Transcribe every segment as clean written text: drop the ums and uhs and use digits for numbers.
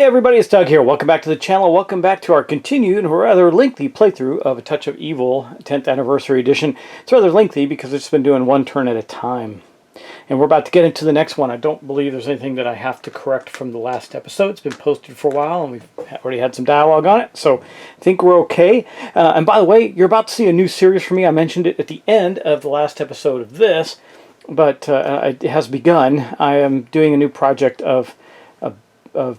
everybody, it's Doug here. Welcome back to the channel. Welcome back to our continued and rather lengthy playthrough of A Touch of Evil 10th Anniversary Edition. It's rather lengthy because it's been doing one turn at a time. And we're about to get into the next one. I don't believe there's anything that I have to correct from the last episode. It's been posted for a while and we've already had some dialogue on it. So I think we're okay. And by the way, you're about to see a new series from me. I mentioned it at the end of the last episode of this, but it has begun. I am doing a new project of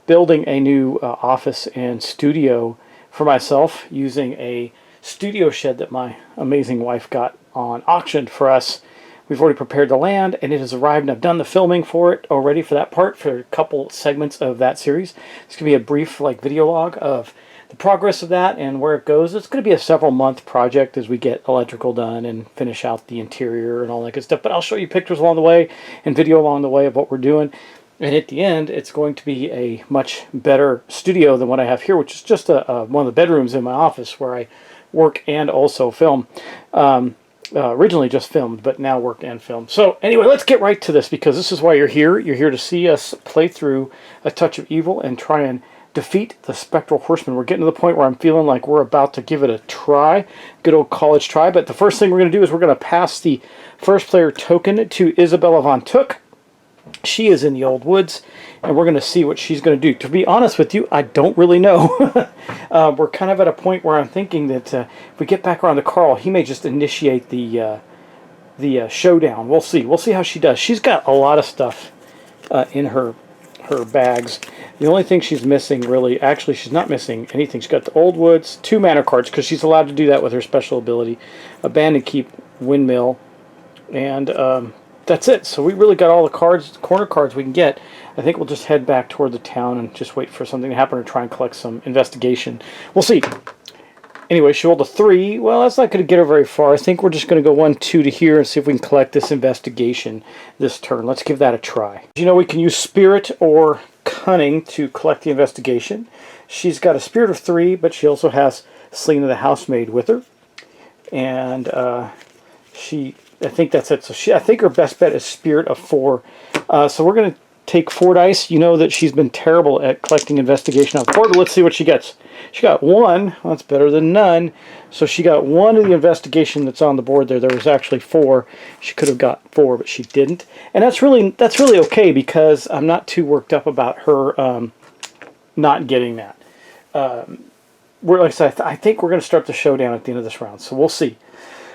building a new office and studio for myself using a studio shed that my amazing wife got on auction for us. We've already prepared the land and it has arrived, and I've done the filming for it already for that part, for a couple segments of that series. It's going to be a brief video log of the progress of that and where it goes. It's going to be a several month project as we get electrical done and finish out the interior and all that good stuff. But I'll show you pictures along the way and video along the way of what we're doing. And at the end, it's going to be a much better studio than what I have here, which is just one of the bedrooms in my office where I work and also film. Originally just filmed, but now work and film. So anyway, let's get right to this, because this is why you're here. You're here to see us play through A Touch of Evil and try and defeat the Spectral Horseman. We're getting to the point where I'm feeling like we're about to give it a try. Good old college try. But the first thing we're going to do is we're going to pass the first player token to Isabella von Took. She is in the Old Woods, and we're going to see what she's going to do. To be honest with you, I don't really know. We're kind of at a point where I'm thinking that if we get back around to Carl, he may just initiate the showdown. We'll see. We'll see how she does. She's got a lot of stuff in her bags. The only thing she's missing, really, actually, she's not missing anything. She's got the Old Woods, 2 mana cards, because she's allowed to do that with her special ability. Abandon Keep, Windmill, and that's it. So we really got all the cards, corner cards we can get. I think we'll just head back toward the town and just wait for something to happen or try and collect some investigation. We'll see. Anyway, she rolled a 3. Well, that's not going to get her very far. I think we're just going to go 1-2 to here and see if we can collect this investigation this turn. Let's give that a try. You know, we can use Spirit or Cunning to collect the investigation. She's got a Spirit of 3, but she also has Selena the Housemaid with her. And I think that's it. So I think her best bet is Spirit of 4. So we're going to take 4 dice. You know that she's been terrible at collecting investigation on 4, but let's see what she gets. She got 1. Well, that's better than none. So she got 1 of the investigation that's on the board there. There was actually 4. She could have got 4, but she didn't. And that's really okay, because I'm not too worked up about her not getting that. Like I said, I think we're going to start the showdown at the end of this round. So we'll see.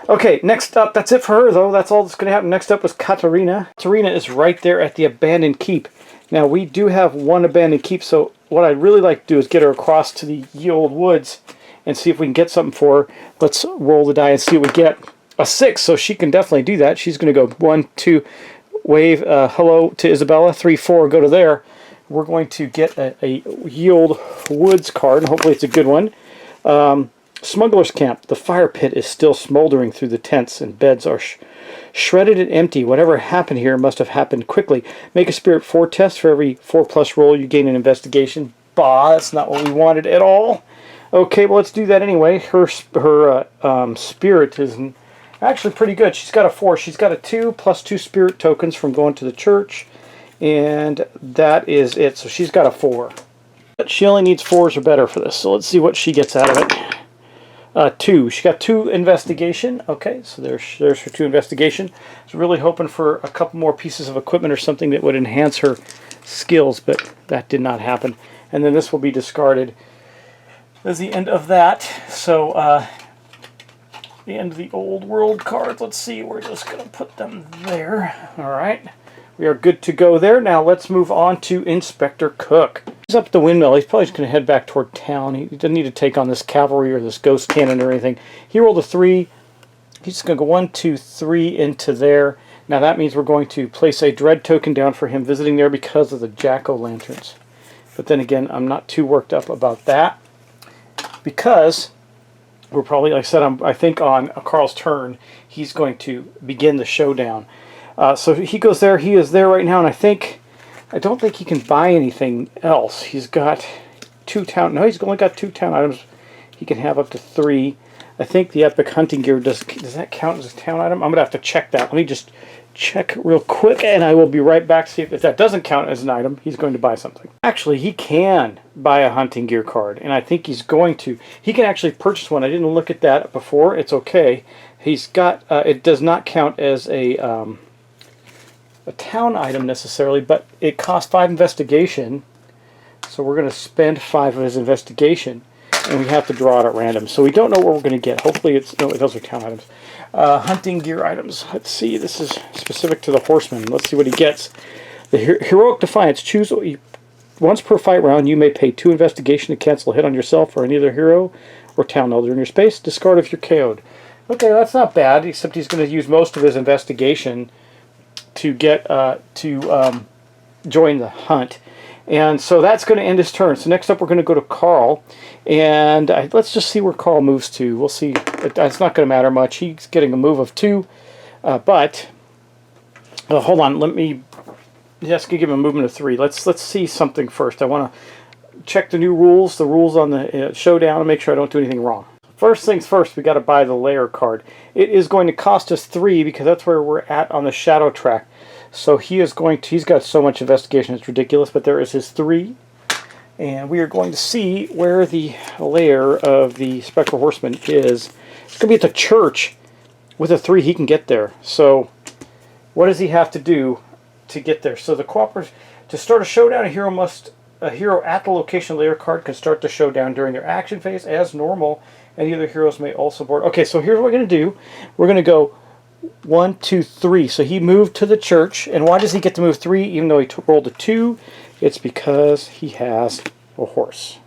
Okay, next up, that's it for her, though. That's all that's going to happen. Next up was Katarina. Katarina is right there at the Abandoned Keep. Now, we do have 1 Abandoned Keep, so what I'd really like to do is get her across to the Ye Old Woods and see if we can get something for her. Let's roll the die and see what we get. A 6, so she can definitely do that. She's going to go 1, 2, wave hello to Isabella, 3, 4, go to there. We're going to get a Ye Old Woods card, and hopefully it's a good one. Smuggler's Camp. The fire pit is still smoldering through the tents, and beds are shredded and empty. Whatever happened here must have happened quickly. Make a Spirit 4 test. For every 4+ roll, you gain an investigation. Bah, that's not what we wanted at all. Okay, well, let's do that anyway. Her Spirit is actually pretty good. She's got a 4. She's got a 2 plus 2 Spirit tokens from going to the church, and that is it. So she's got a 4. But she only needs 4s or better for this, so let's see what she gets out of it. 2. She got 2 investigation. Okay, so there's her 2 investigation. I was really hoping for a couple more pieces of equipment or something that would enhance her skills, but that did not happen. And then this will be discarded as the end of that. So the end of the Old World cards. Let's see, we're just going to put them there. All right. We are good to go there. Now let's move on to Inspector Cook. He's up at the windmill. He's probably just going to head back toward town. He doesn't need to take on this cavalry or this ghost cannon or anything. He rolled a 3. He's just going to go 1, 2, 3 into there. Now that means we're going to place a dread token down for him visiting there because of the jack-o'-lanterns. But then again, I'm not too worked up about that, because we're probably, like I said, I think on Carl's turn, he's going to begin the showdown. So he goes there. He is there right now, and I don't think he can buy anything else. He's got 2 town. No, he's only got 2 town items. He can have up to 3. I think the epic hunting gear does that count as a town item? I'm gonna have to check that. Let me just check real quick, and I will be right back. See if that doesn't count as an item, he's going to buy something. Actually, he can buy a hunting gear card, and I think he's going to. He can actually purchase one. I didn't look at that before. It's okay. He's got. It does not count as a town item necessarily, but it costs 5 investigation. So we're going to spend 5 of his investigation, and we have to draw it at random. So we don't know what we're going to get. Hopefully it's... No, those are town items. Hunting gear items. Let's see. This is specific to the horseman. Let's see what he gets. The Heroic Defiance. Choose once per fight round. You may pay 2 investigation to cancel a hit on yourself or any other hero or town elder in your space. Discard if you're KO'd. Okay, that's not bad, except he's going to use most of his investigation to get join the hunt. And so that's going to end his turn. So next up we're going to go to Carl. And let's just see where Carl moves to. We'll see. It's not going to matter much. He's getting a move of 2. But, hold on. Let me just give him a movement of 3. Let's see something first. I want to check the new rules. The rules on the showdown and make sure I don't do anything wrong. First things first, we got to buy the layer card. It is going to cost us 3 because that's where we're at on the shadow track. So he's got so much investigation, it's ridiculous, but there is his 3. And we are going to see where the lair of the Spectral Horseman is. It's going to be at the church. With a 3, he can get there. So what does he have to do to get there? So the cooperative, to start a showdown, a hero at the location layer card can start the showdown during their action phase as normal. Any other heroes may also board. Okay, so here's what we're going to do. We're going to go 1, 2, 3. So he moved to the church. And why does he get to move 3 even though he rolled a 2? It's because he has a horse,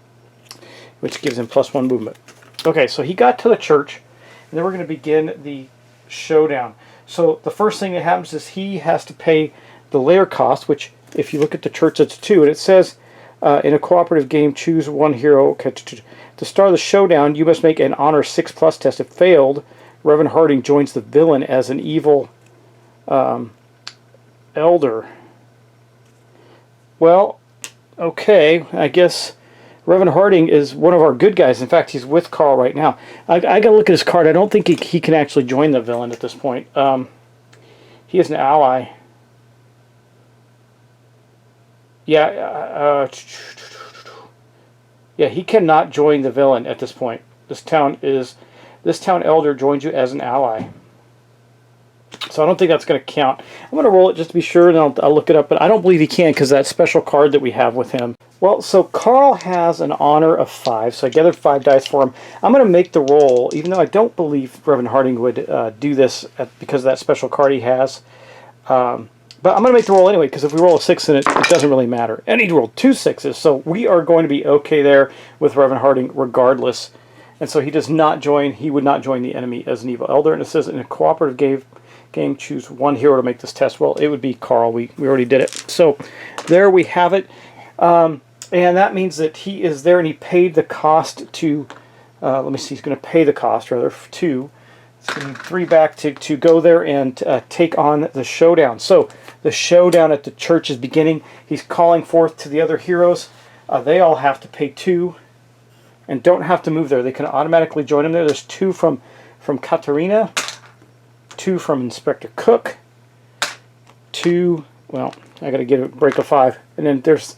which gives him +1 movement. Okay, so he got to the church, and then we're going to begin the showdown. So the first thing that happens is he has to pay the layer cost, which if you look at the church, it's 2. And it says in a cooperative game, choose 1 hero. To start the showdown, you must make an honor 6+ test. If failed, Reverend Harding joins the villain as an evil elder. Well, okay, I guess Reverend Harding is one of our good guys. In fact, he's with Carl right now. I got to look at his card. I don't think he can actually join the villain at this point. He is an ally. Yeah, yeah, he cannot join the villain at this point. This town elder joins you as an ally. So I don't think that's going to count. I'm going to roll it just to be sure, and I'll look it up. But I don't believe he can because that special card that we have with him. Well, so Carl has an honor of 5, so I gathered 5 dice for him. I'm going to make the roll, even though I don't believe Reverend Harding would do this because of that special card he has. But I'm going to make the roll anyway, because if we roll a 6 in it, it doesn't really matter. And he rolled 2 6s, so we are going to be okay there with Reverend Harding regardless. And so he does not join, he would not join the enemy as an evil elder. And it says in a cooperative game, choose 1 hero to make this test. Well, it would be Carl. We already did it. So there we have it. And that means that he is there and he paid the cost to, let me see, he's going to pay the cost, rather, 2. It's going to need 3 back to go there and take on the showdown. So the showdown at the church is beginning. He's calling forth to the other heroes. They all have to pay 2 and don't have to move there. They can automatically join him there. There's 2 from Katarina, 2 from Inspector Cook, 2, well, I got to get a break of 5. And then there's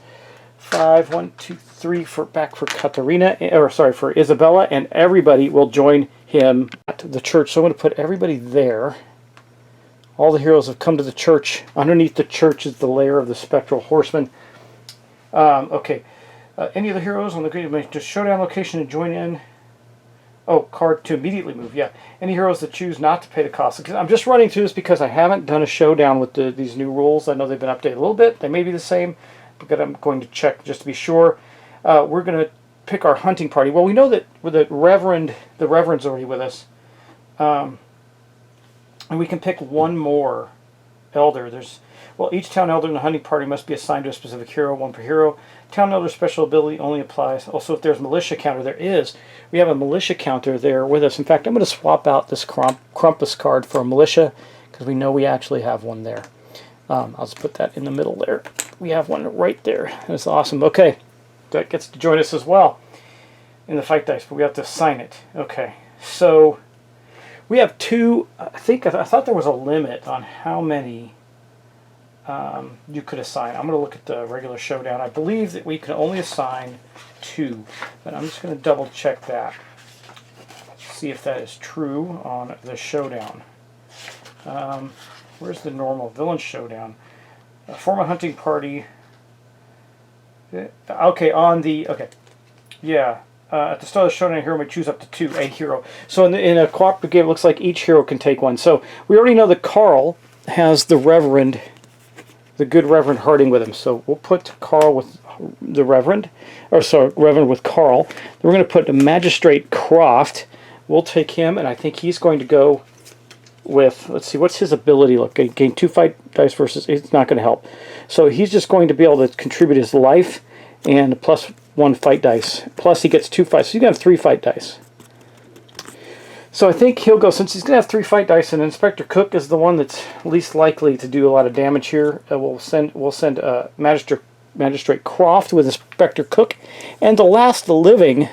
5, 1, 2, 3 for Katarina, or sorry, for Isabella, and everybody will join him at the church. So I'm going to put everybody there. All the heroes have come to the church. Underneath the church is the lair of the Spectral Horseman. Okay. Any of the heroes on the showdown location to join in? Oh, card to immediately move. Yeah. Any heroes that choose not to pay the cost. I'm just running through this because I haven't done a showdown with these new rules. I know they've been updated a little bit. They may be the same, but I'm going to check just to be sure. We're going to pick our hunting party. Well, we know that the Reverend's already with us. And we can pick 1 more elder. Well, each town elder in the hunting party must be assigned to a specific hero, 1 per hero. Town elder special ability only applies. Also, if there's militia counter, we have a militia counter there with us. In fact, I'm going to swap out this Krampus card for a militia because we know we actually have one there. I'll just put that in the middle there. We have one right there. That's awesome. Okay, that gets to join us as well in the fight dice, but we have to assign it. Okay, so We have two. I thought there was a limit on how many you could assign. I'm going to look at the regular showdown. I believe that we can only assign 2, but I'm just going to double check that. See if that is true on the showdown. Where's the normal villain showdown? Form a hunting party. Okay, yeah. At the start of the showdown, a hero may choose up to 2, a hero. So in a cooperative game, it looks like each hero can take 1. So we already know that Carl has the Reverend, the good Reverend Harding with him. So we'll put Carl with the Reverend, or sorry, Reverend with Carl. Then we're going to put the Magistrate Croft. We'll take him, and I think he's going to go with, let's see, what's his ability look? Gain 2 fight dice versus, it's not going to help. So he's just going to be able to contribute his life and plus 1 fight dice. Plus he gets 2 fights, so he's going to have 3 fight dice. So I think he'll go, since he's going to have 3 fight dice, and Inspector Cook is the one that's least likely to do a lot of damage here. We'll send Magistrate Croft with Inspector Cook, and the last living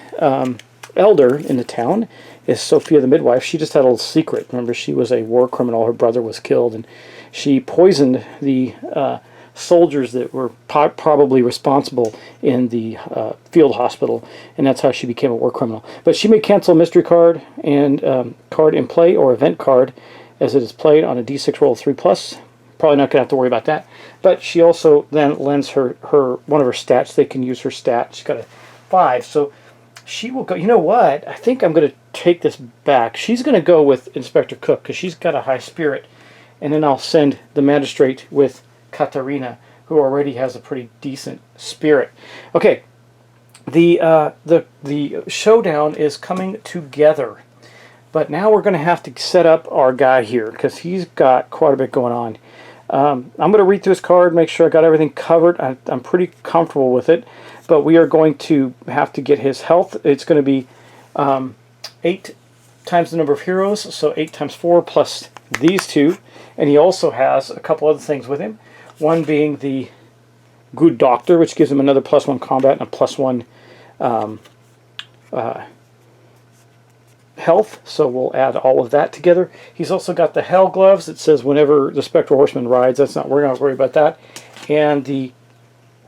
elder in the town is Sophia the midwife. She just had a little secret. Remember, she was a war criminal. Her brother was killed, and she poisoned the soldiers that were probably responsible in the field hospital, and that's how she became a war criminal. But she may cancel a mystery card and card in play or event card as it is played on a d6 roll of 3+. Probably not going to have to worry about that. But she also then lends her one of her stats. They can use her stat. She's got a 5, so she will go. You know what? I think I'm going to take this back. She's going to go with Inspector Cook because she's got a high spirit, and then I'll send the Magistrate with Katarina, who already has a pretty decent spirit. Okay, the showdown is coming together, but now we're going to have to set up our guy here because he's got quite a bit going on. I'm going to read through his card, make sure I got everything covered. I'm pretty comfortable with it, but we are going to have to get his health. It's going to be 8 times the number of heroes, so 8 times 4 plus these 2, and he also has a couple other things with him. One being the Good Doctor, which gives him another +1 combat and a +1 health, so we'll add all of that together. He's also got the Hell Gloves that says whenever the Spectral Horseman rides. We're not worried about that. And the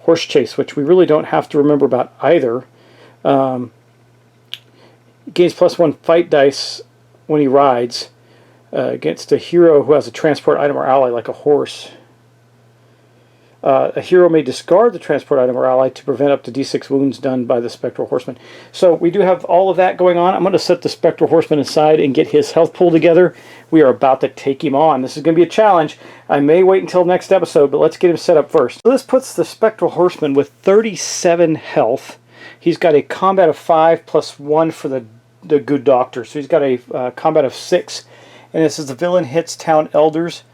Horse Chase, which we really don't have to remember about either. Gains +1 fight dice when he rides against a hero who has a transport item or ally like a horse. A hero may discard the transport item or ally to prevent up to d6 wounds done by the Spectral Horseman. So we do have all of that going on. I'm going to set the Spectral Horseman aside and get his health pool together. We are about to take him on. This is going to be a challenge. I may wait until next episode, but let's get him set up first. So this puts the Spectral Horseman with 37 health. He's got a combat of 5 plus 1 for the Good Doctor. So he's got a combat of 6. And this is the villain hits town elders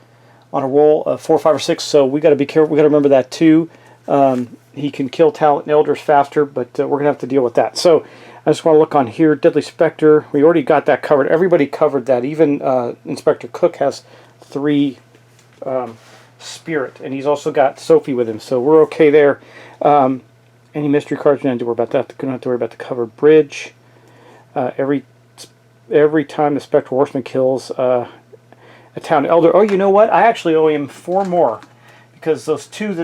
on a roll of 4, 5, or 6, so we got to be careful. We got to remember that too. He can kill talent elders faster, but we're going to have to deal with that. So I just want to look on here. Deadly Spectre. We already got that covered. Everybody covered that. Even Inspector Cook has 3 spirit, and he's also got Sophie with him, so we're okay there. Any mystery cards? We don't have to worry about that. We don't have to worry about the covered bridge. Every time the Spectral Horseman kills a town elder. Oh, you know what? I actually owe him 4 more because those two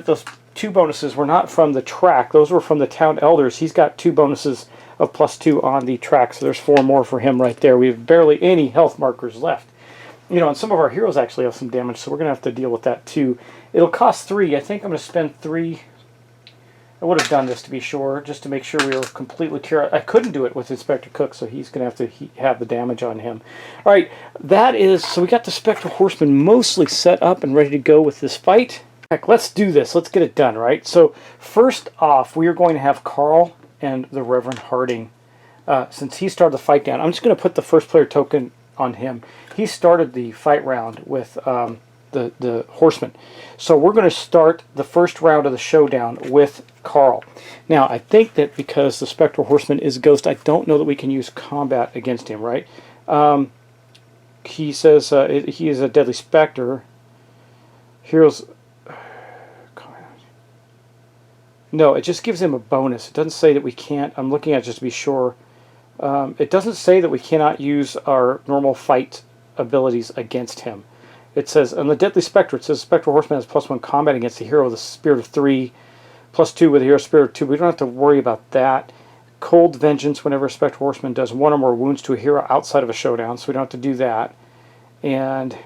bonuses were not from the track. Those were from the town elders. He's got 2 bonuses of +2 on the track, so there's 4 more for him right there. We have barely any health markers left. You know, and some of our heroes actually have some damage, so we're going to have to deal with that too. It'll cost 3. I think I'm going to spend 3. I would have done this to be sure, just to make sure we were completely clear. I couldn't do it with Inspector Cook, so he's going to have to have the damage on him. All right, that is, so we got the Spectral Horseman mostly set up and ready to go with this fight. Heck, let's do this. Let's get it done, right? So first off, we are going to have Carl and the Reverend Harding. Since he started the fight down, I'm just going to put the first player token on him. He started the fight round with the horseman. So we're going to start the first round of the showdown with Carl. Now, I think that because the Spectral Horseman is a ghost, I don't know that we can use combat against him, right? He says he is a deadly specter. Heroes... No, it just gives him a bonus. It doesn't say that we can't. I'm looking at it just to be sure. It doesn't say that we cannot use our normal fight abilities against him. It says, on the Deadly Spectre, it says Spectral Horseman has +1 combat against the hero with a spirit of 3, +2 with a hero spirit of 2. We don't have to worry about that. Cold Vengeance, whenever a Spectral Horseman does 1 or more wounds to a hero outside of a showdown, so we don't have to do that. And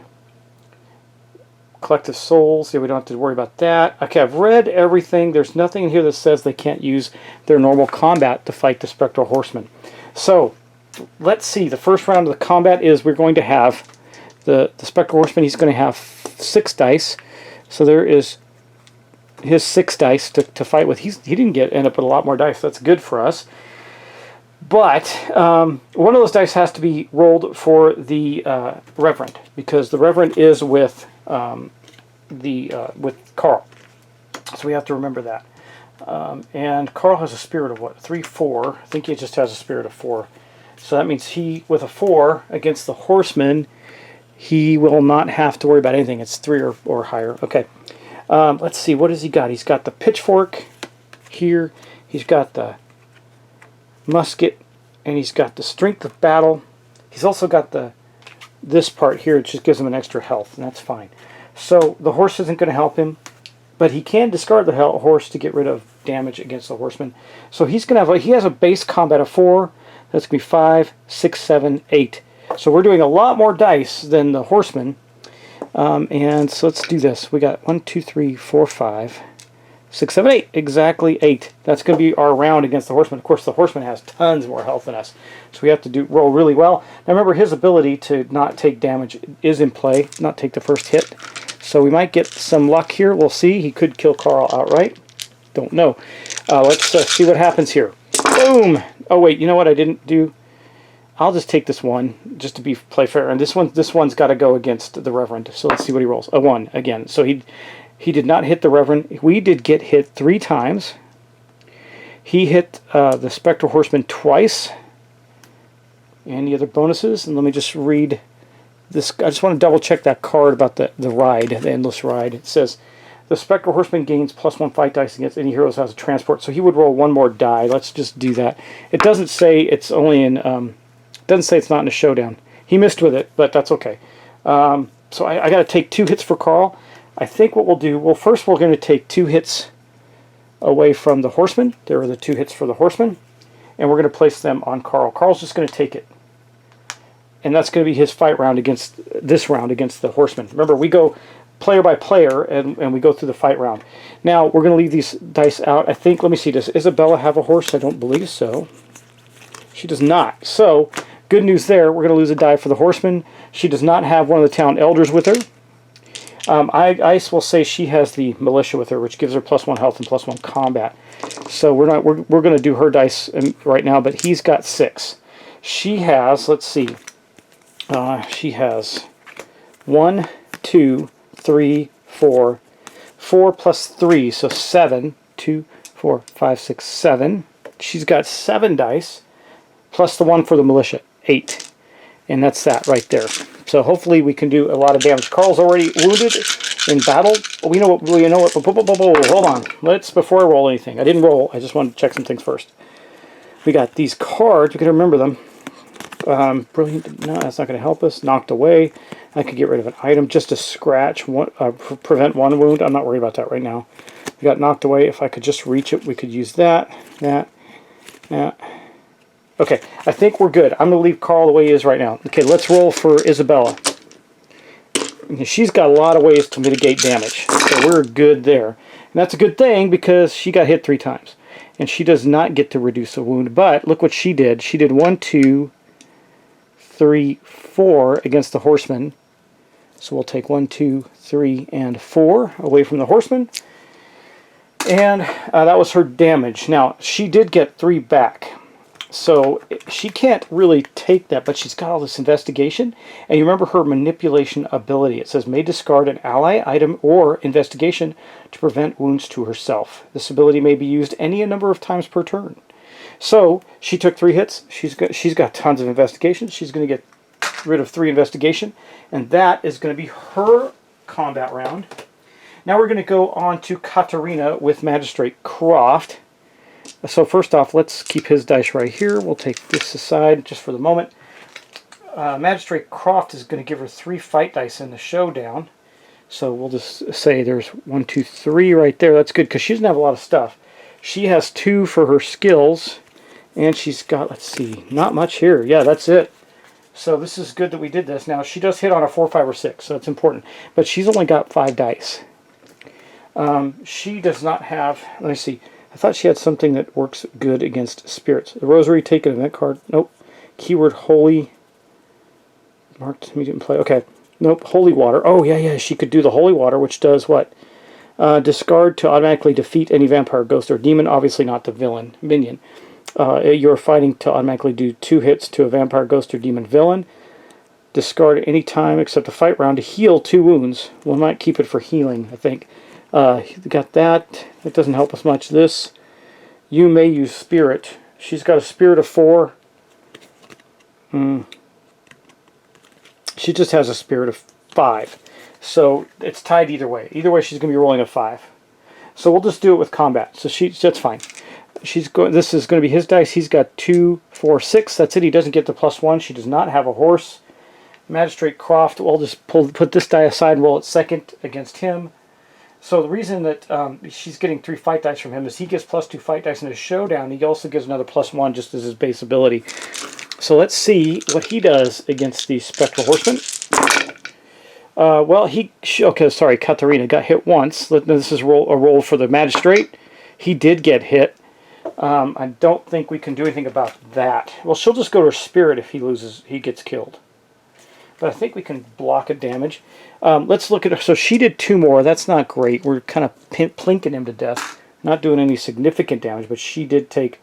Collective Souls, yeah, we don't have to worry about that. Okay, I've read everything. There's nothing in here that says they can't use their normal combat to fight the Spectral Horseman. So, let's see. The first round of the combat is we're going to have the Spectral Horseman. He's going to have 6 dice. So there is his 6 dice to fight with. He didn't end up with a lot more dice. That's good for us. But one of those dice has to be rolled for the Reverend, because the Reverend is with Carl. So we have to remember that. And Carl has a spirit of what? 3, 4. I think he just has a spirit of 4. So that means he, with a 4 against the Horseman, he will not have to worry about anything. It's 3 or higher. Okay. Let's see. What has he got? He's got the pitchfork here. He's got the musket, and he's got the strength of battle. He's also got this part here. It just gives him an extra health, and that's fine. So the horse isn't going to help him, but he can discard the horse to get rid of damage against the horseman. So he's going to have he has a base combat of 4. That's going to be 5, 6, 7, 8. So we're doing a lot more dice than the horseman. And so let's do this. We got 1, 2, 3, 4, 5, 6, 7, 8. Exactly 8. That's going to be our round against the horseman. Of course, the horseman has tons more health than us, so we have to roll really well. Now remember, his ability to not take damage is in play, not take the first hit. So we might get some luck here. We'll see. He could kill Carl outright. Don't know. Let's see what happens here. Boom! Oh wait, you know what I didn't do? I'll just take this one, just to play fair. And this one's got to go against the Reverend. So let's see what he rolls. A 1 again. So he did not hit the Reverend. We did get hit 3 times. He hit the Spectral Horseman twice. Any other bonuses? And let me just read this. I just want to double check that card about the ride, the endless ride. It says the Spectral Horseman gains +1 fight dice against any heroes has a transport. So he would roll 1 more die. Let's just do that. It doesn't say it's only in. Doesn't say it's not in a showdown. He missed with it, but that's okay. So I got to take 2 hits for Carl. I think what we'll do, well, first we're going to take 2 hits away from the horseman. There are the 2 hits for the horseman, and we're going to place them on Carl. Carl's just going to take it, and that's going to be his fight round against the horseman. Remember, we go player by player, and we go through the fight round. Now we're going to leave these dice out. I think. Let me see. Does Isabella have a horse? I don't believe so. She does not. So, good news there. We're going to lose a die for the horseman. She does not have one of the town elders with her. I will say she has the militia with her, which gives her +1 health and +1 combat. So we're going to do her dice right now, but he's got 6. She has, let's see, she has 1, 2, 3, 4, 4 plus 3, so 7, 2, 4, 5, 6, 7. She's got 7 dice. Plus the 1 for the militia, 8. And that's that right there. So hopefully we can do a lot of damage. Carl's already wounded in battle. We know what. Hold on. Before I roll anything. I didn't roll. I just wanted to check some things first. We got these cards. We can remember them. Brilliant. No, that's not going to help us. Knocked away. I could get rid of an item just to scratch, prevent 1 wound. I'm not worried about that right now. We got knocked away. If I could just reach it, we could use that. Okay, I think we're good. I'm going to leave Carl the way he is right now. Okay, let's roll for Isabella. She's got a lot of ways to mitigate damage, so we're good there. And that's a good thing because she got hit 3 times. And she does not get to reduce a wound, but look what she did. She did 1, 2, 3, 4 against the horseman. So we'll take 1, 2, 3, and 4 away from the horseman. And that was her damage. Now, she did get 3 back. So she can't really take that, but she's got all this investigation. And you remember her manipulation ability. It says, may discard an ally, item, or investigation to prevent wounds to herself. This ability may be used any number of times per turn. So she took 3 hits. She's got tons of investigation. She's going to get rid of 3 investigation. And that is going to be her combat round. Now we're going to go on to Katarina with Magistrate Croft. So first off, let's keep his dice right here. We'll take this aside just for the moment. Magistrate Croft is going to give her 3 fight dice in the showdown. So we'll just say there's 1, 2, 3 right there. That's good because she doesn't have a lot of stuff. She has 2 for her skills, and she's got, let's see, not much here. Yeah, that's it. So this is good that we did this. Now she does hit on a 4, 5, or 6, so that's important. But she's only got 5 dice. She does not have, let me see. I thought she had something that works good against spirits. The Rosary, take an event card. Nope. Keyword Holy. Marked medium play. Okay. Nope. Holy Water. Oh, yeah. She could do the Holy Water, which does what? Discard to automatically defeat any vampire, ghost, or demon. Obviously not the villain, minion. You're fighting to automatically do 2 hits to a vampire, ghost, or demon villain. Discard any time except a fight round to heal 2 wounds. We might keep it for healing, I think. Got that. That doesn't help us much. This, you may use Spirit. She's got a Spirit of 4. She just has a Spirit of 5. So it's tied either way. Either way, she's going to be rolling a 5. So we'll just do it with combat. So that's fine. This is going to be his dice. He's got 2, 4, 6. That's it. He doesn't get the +1. She does not have a horse. Magistrate Croft, we'll just put this die aside and roll it second against him. So the reason that she's getting 3 fight dice from him is he gets +2 fight dice in his showdown. He also gives another +1 just as his base ability. So let's see what he does against the Spectral Horseman. Well, okay, sorry, Katarina got hit once. This is a roll for the Magistrate. He did get hit. I don't think we can do anything about that. Well, she'll just go to her Spirit if he gets killed. But I think we can block a damage. Let's look at her. So she did 2 more. That's not great. We're kind of plinking him to death. Not doing any significant damage, but she did take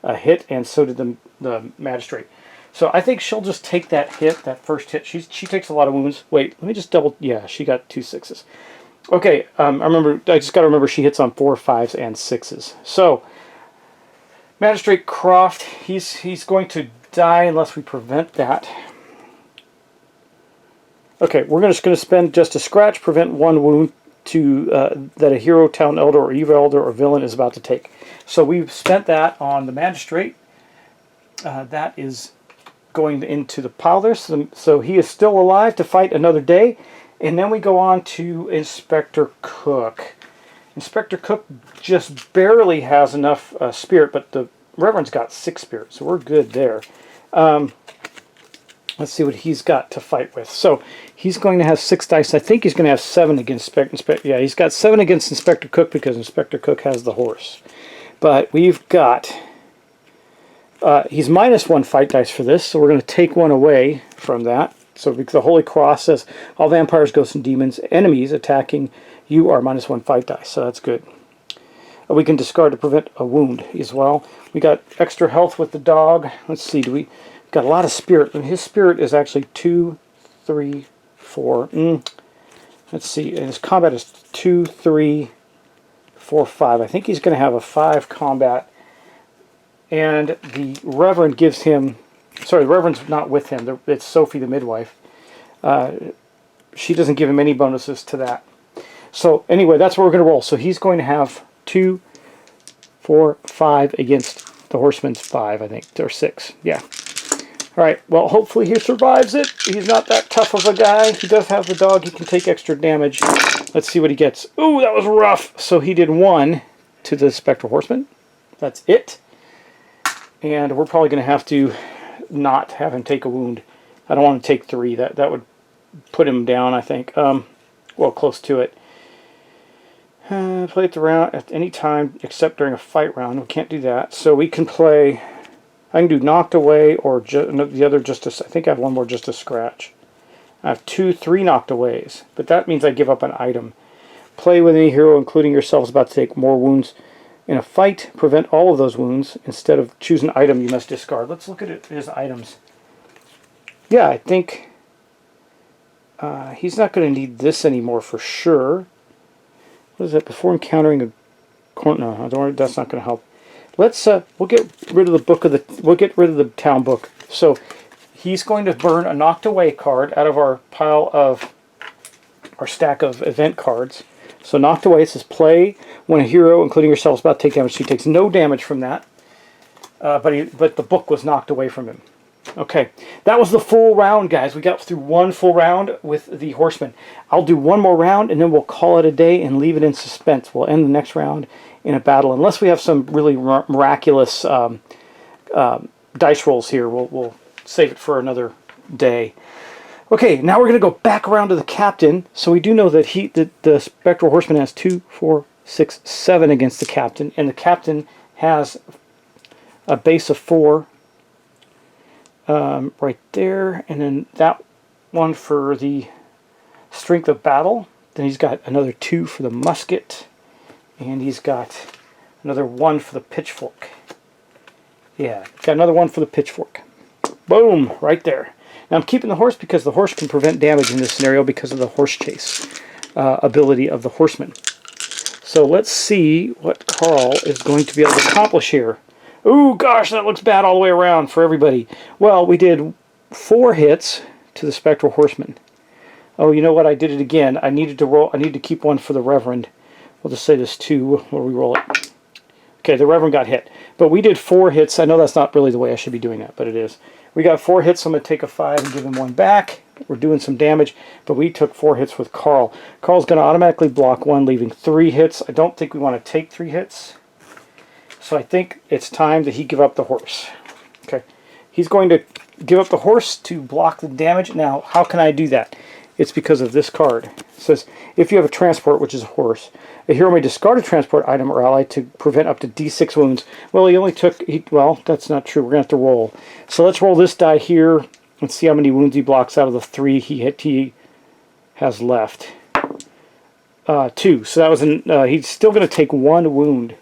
a hit, and so did the Magistrate. So I think she'll just take that hit, that first hit. She takes a lot of wounds. Wait, let me just double. Yeah, she got 2 6s. Okay, I just got to remember she hits on 4, 5s, and 6s. So Magistrate Croft, he's going to die unless we prevent that. Okay, we're just going to spend just a scratch, prevent 1 wound that a hero, town elder, or evil elder, or villain is about to take. So we've spent that on the Magistrate. That is going into the pile there. So he is still alive to fight another day. And then we go on to Inspector Cook. Inspector Cook just barely has enough spirit, but the Reverend's got 6 spirit, so we're good there. Let's see what he's got to fight with. So he's going to have 6 dice. I think he's going to have 7 against yeah, he's got 7 against Inspector Cook because Inspector Cook has the horse. But we've got... he's -1 fight dice for this, so we're going to take 1 away from that. So the Holy Cross says, all vampires, ghosts, and demons, enemies attacking you are -1 fight dice, so that's good. We can discard to prevent a wound as well. We got extra health with the dog. Let's see, we've got a lot of spirit. His spirit is actually 2, 3, 4. Let's see, and his combat is 2, 3, 4, 5. I think he's going to have a 5 combat. And the Reverend gives him... Sorry, the Reverend's not with him. It's Sophie the midwife. She doesn't give him any bonuses to that. So anyway, that's what we're going to roll. So he's going to have 2, 4, 5 against the Horseman's 5, I think. Or 6. Yeah. Alright, well, hopefully he survives it. He's not that tough of a guy. He does have the dog. He can take extra damage. Let's see what he gets. Ooh, that was rough. So he did 1 to the Spectral Horseman. That's it. And we're probably going to have to not have him take a wound. I don't want to take 3. That would put him down, I think. Well, close to it. Play it the round at any time except during a fight round. We can't do that. So we can play... I can do knocked away or the other just a... I think I have 1 more just a scratch. I have 2, 3 knocked aways. But that means I give up an item. Play with any hero, including yourself, is about to take more wounds. In a fight, prevent all of those wounds. Instead of choose an item you must discard. Let's look at his items. Yeah, I think he's not going to need this anymore for sure. What is that? Before encountering a corner... No, don't worry, that's not going to help. Let's we'll get rid of the book of the... We'll get rid of the town book. So he's going to burn a knocked away card out of our pile of... our stack of event cards. So knocked away, it says play when a hero, including yourself, is about to take damage. He takes no damage from that. But the book was knocked away from him. Okay, that was the full round, guys. We got through one full round with the horseman. I'll do one more round, and then we'll call it a day and leave it in suspense. We'll end the next round in a battle, unless we have some really miraculous dice rolls here. We'll save it for another day. Okay, now we're going to go back around to the captain. So we do know that the spectral horseman has 2, 4, 6, 7 against the captain, and the captain has a base of 4 right there, and then that one for the strength of battle. Then he's got another 2 for the musket, and he's got another 1 for the pitchfork. Yeah, got another 1 for the pitchfork. Boom, right there. Now I'm keeping the horse because the horse can prevent damage in this scenario because of the horse chase ability of the horseman. So let's see what Carl is going to be able to accomplish here. Ooh, gosh, that looks bad all the way around for everybody. Well, we did 4 hits to the spectral horseman. Oh, you know what? I did it again. I needed to roll. I need to keep 1 for the reverend. We'll just say this 2 where we roll it. Okay, the reverend got hit. But we did 4 hits. I know that's not really the way I should be doing that, but it is. We got 4 hits, so I'm going to take a 5 and give him 1 back. We're doing some damage, but we took 4 hits with Carl. Carl's going to automatically block 1, leaving 3 hits. I don't think we want to take 3 hits. So I think it's time that he give up the horse. Okay, he's going to give up the horse to block the damage. Now, how can I do that? It's because of this card. It says, if you have a transport, which is a horse, a hero may discard a transport item or ally to prevent up to D6 wounds. Well, he only took, well, that's not true. We're going to have to roll. So let's roll this die here and see how many wounds he blocks out of the 3 he has left. 2. So that was he's still going to take 1 wound.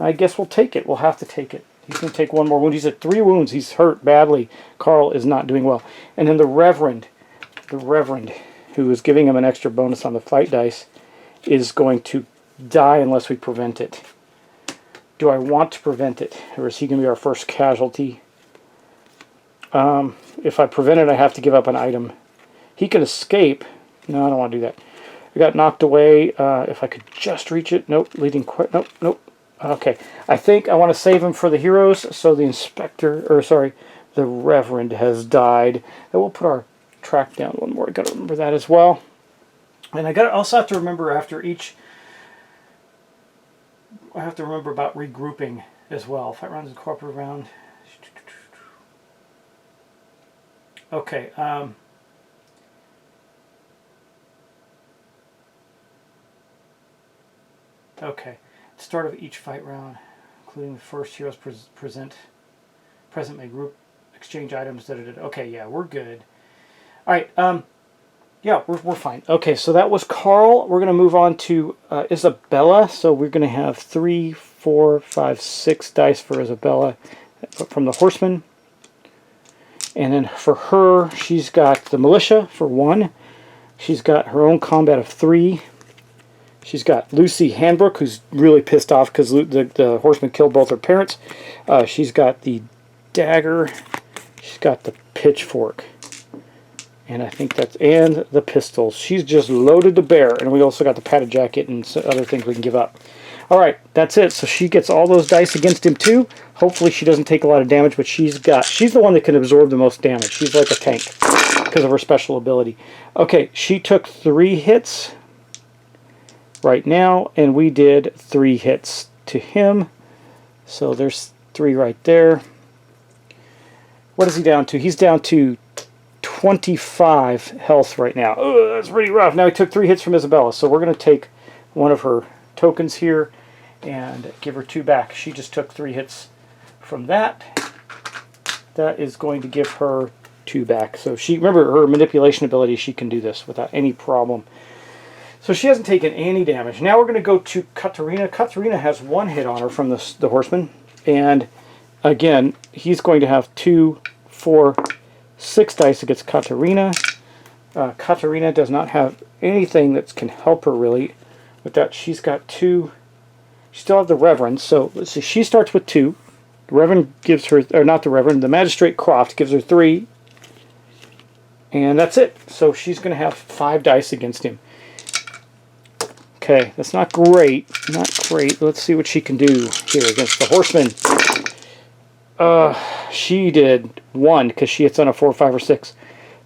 I guess we'll take it. We'll have to take it. He's going to take 1 more wound. He's at 3 wounds. He's hurt badly. Carl is not doing well. And then the Reverend, who is giving him an extra bonus on the fight dice, is going to die unless we prevent it. Do I want to prevent it? Or is he going to be our first casualty? If I prevent it, I have to give up an item. He can escape. No, I don't want to do that. I got knocked away. If I could just reach it. Nope. Leading quit. Nope. Nope. Okay, I think I want to save him for the heroes, so the the Reverend has died. And we'll put our track down 1 more. I got to remember that as well. And I also have to remember after each, I have to remember about regrouping as well. Fight rounds and cooperative round. Okay, okay. Start of each fight round, including the first heroes present may group, exchange items. Okay, yeah, we're good. All right, yeah, we're fine. Okay, so that was Carl. We're going to move on to Isabella. So we're going to have 3, 4, 5, 6 dice for Isabella from the horseman. And then for her, she's got the militia for 1. She's got her own combat of 3. She's got Lucy Hanbrook, who's really pissed off because the horseman killed both her parents. She's got the dagger. She's got the pitchfork. And I think and the pistols. She's just loaded to bear. And we also got the padded jacket and other things we can give up. Alright, that's it. So she gets all those dice against him too. Hopefully she doesn't take a lot of damage, but she's the one that can absorb the most damage. She's like a tank because of her special ability. Okay, she took 3 hits right now, and we did 3 hits to him. So there's 3 right there. What is he down to? He's down to 25 health right now. Oh, that's pretty rough. Now he took 3 hits from Isabella, so we're going to take one of her tokens here and give her 2 back. She just took 3 hits from that. That is going to give her 2 back. So remember her manipulation ability, she can do this without any problem. So she hasn't taken any damage. Now we're going to go to Katarina. Katarina has 1 hit on her from the horseman. And again, he's going to have 2, 4, 6 dice against Katarina. Katarina does not have anything that can help her really. With that, she's got 2. She still has the Reverend. So let's see. She starts with 2. The Reverend gives her, or not the Reverend, the Magistrate Croft gives her 3. And that's it. So she's going to have 5 dice against him. Okay, that's not great. Not great. Let's see what she can do here against the horseman. She did 1 because she hits on a 4, 5, or 6.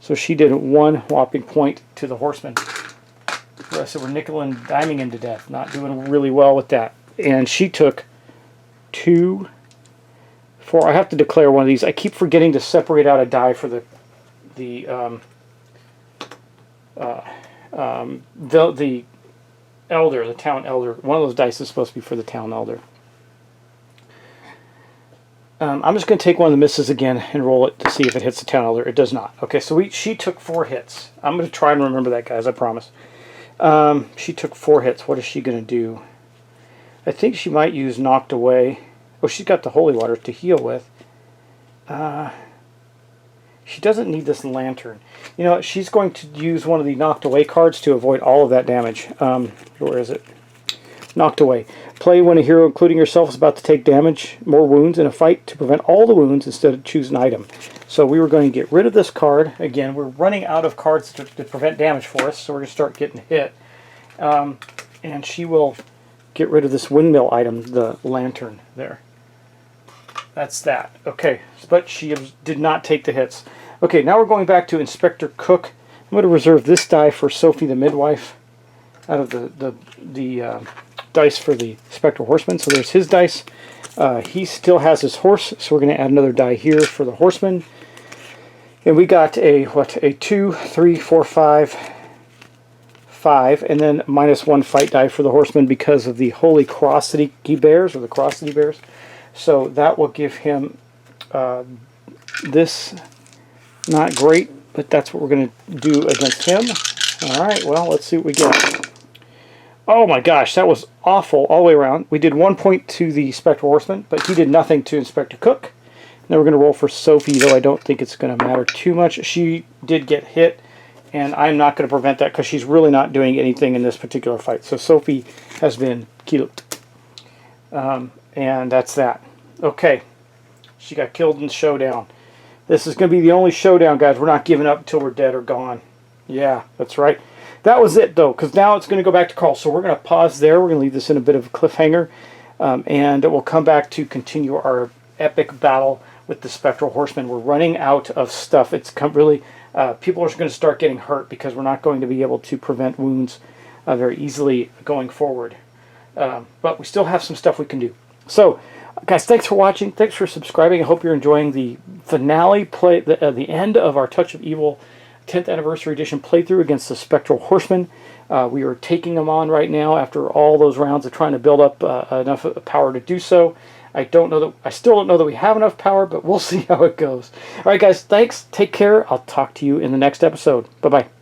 So she did 1 whopping point to the horseman. The rest of we're nickel and diming him to death. Not doing really well with that. And she took 2, 4. I have to declare one of these. I keep forgetting to separate out a die for the elder, the town elder. One of those dice is supposed to be for the town elder. I'm just going to take one of the misses again and roll it to see if it hits the town elder. It does not. Okay, so she took 4 hits. I'm going to try and remember that, guys, I promise. She took 4 hits. What is she going to do? I think she might use knocked away. Oh, she's got the holy water to heal with. She doesn't need this lantern. You know what? She's going to use one of the knocked away cards to avoid all of that damage. Where is it? Knocked away. Play when a hero, including yourself, is about to take damage, more wounds in a fight to prevent all the wounds instead of choose an item. So we were going to get rid of this card. Again, we're running out of cards to prevent damage for us, so we're going to start getting hit. And she will get rid of this windmill item, the lantern there. That's that. Okay, but she did not take the hits. Okay, now we're going back to Inspector Cook. I'm going to reserve this die for Sophie the Midwife out of the dice for the Spectral Horseman. So there's his dice. He still has his horse, so we're going to add another die here for the horseman. And we got a 2, 3, 4, 5, 5, and then -1 fight die for the horseman because of the Holy Crossity Bears, or the Crossity Bears. So that will give him this. Not great, but that's what we're going to do against him. Alright, well, let's see what we get. Oh my gosh, that was awful all the way around. We did 1 point to the Spectral Horseman, but he did nothing to Inspector Cook. Now we're going to roll for Sophie, though I don't think it's going to matter too much. She did get hit, and I'm not going to prevent that because she's really not doing anything in this particular fight. So Sophie has been killed. And that's that. Okay. She got killed in the showdown. This is going to be the only showdown, guys. We're not giving up until we're dead or gone. Yeah, that's right. That was it, though, because now it's going to go back to Carl. So we're going to pause there. We're going to leave this in a bit of a cliffhanger. And we'll come back to continue our epic battle with the Spectral Horseman. We're running out of stuff. It's really... people are going to start getting hurt because we're not going to be able to prevent wounds very easily going forward. But we still have some stuff we can do. So, guys, thanks for watching. Thanks for subscribing. I hope you're enjoying the finale play, the end of our Touch of Evil 10th Anniversary Edition playthrough against the Spectral Horseman. We are taking them on right now after all those rounds of trying to build up enough power to do so. I still don't know that we have enough power, but we'll see how it goes. All right, guys, thanks. Take care. I'll talk to you in the next episode. Bye-bye.